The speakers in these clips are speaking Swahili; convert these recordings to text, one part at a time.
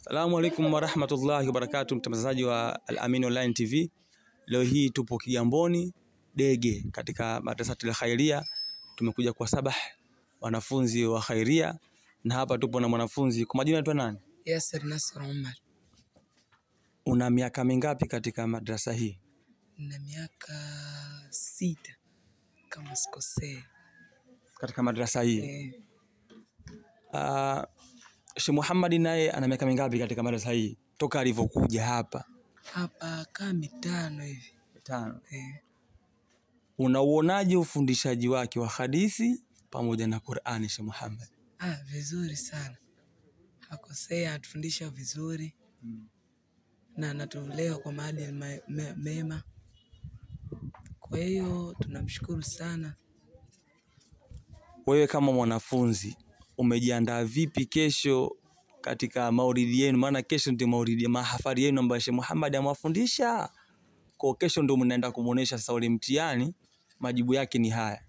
Assalamu alaikum warahmatullahi wabarakatuh, mtazamaji wa Al-Amin Online TV. Leo hii tupo Kigamboni Dege katika madrasa ya Khairia. Tumekuja kwa sabah wanafunzi wa Khairia, na hapa tupo na mwanafunzi. Kwa majina anaitwa nani? Yasir Nasr Umar. Una miaka mingapi katika madrasa hii? Na miaka 6 kama sikosei Katika madrasa hii. Sheikh Muhammad naye ana miaka mingapi katika madrasa hii toka alivyokuja hapa? Hapa kama 5 hivi. 5. Unauonaje ufundishaji wake wa hadithi pamoja na Qur'ani Sheikh Muhammad? Vizuri sana. Hakosei, atufundisha vizuri. Na anatulea kwa maadili mema. Kwa hiyo tunamshukuru sana. Wewe kama mwanafunzi umejiandaa vipi kesho katika maulidi yenu? Maana kesho ndio maulidi, mahafali yenu ambayo Sheikh Muhammad amewafundisha. Kwa kesho ndio mnaenda kumuonesha sasa ule mtihani, majibu yake ni haya.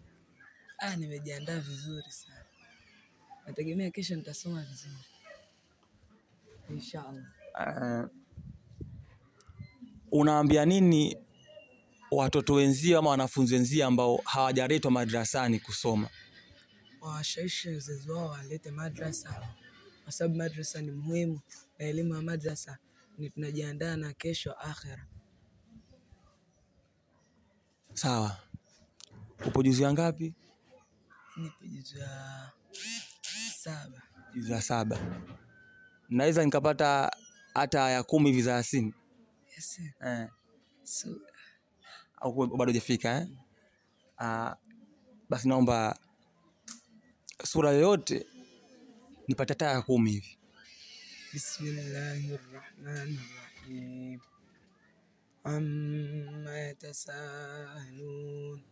Nimejiandaa vizuri sana. Nategemea kesho nitasoma vizuri, inshallah. Unaambia nini watoto wenzio ama wanafunzi wenzio ambao hawajaletwa madrasani kusoma? Washawishi wazazi wao walete madrasa, kwa sababu madrasa ni muhimu, na elimu ya madrasa ni tunajiandaa na kesho akhira. Sawa. Upo juzu ngapi? Nipo juzu ya 7. Juzu ya 7. Naweza nikapata hata ya 10 hivi za Yasin? Yes. Au bado hujafika basi naomba sura yoyote nipate hata ya 10 hivi. Bismillahirrahmanirrahim. Amma yatasaalun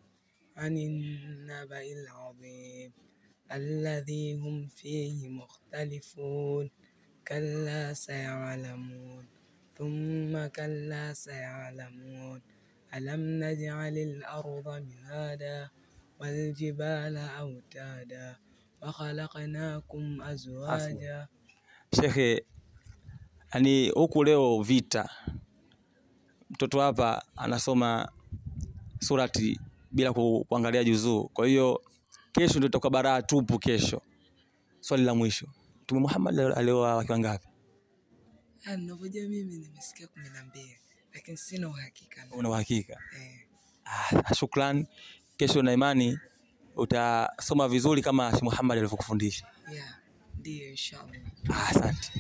anin naba'il 'azim alladhi hum fihi mukhtalifun kalla saya'lamun thumma kalla saya'lamun alam naj'alil arda mihada wal jibala awtada wa khalaqnakum azwaja. Shekhe, yani huku leo vita. Mtoto hapa anasoma surati bila kuangalia juzuu. Kwa hiyo kesho ndio tutakuwa baraa tupu kesho. Swali la mwisho. Mtume Muhammad alioa wake wangapi? Ninavyoje mimi nimesikia 12, lakini sina uhakika. Una uhakika? Shukran. Kesho na imani utasoma vizuri kama Sheikh Muhammad alivyokufundisha. Ndio inshallah. Asante.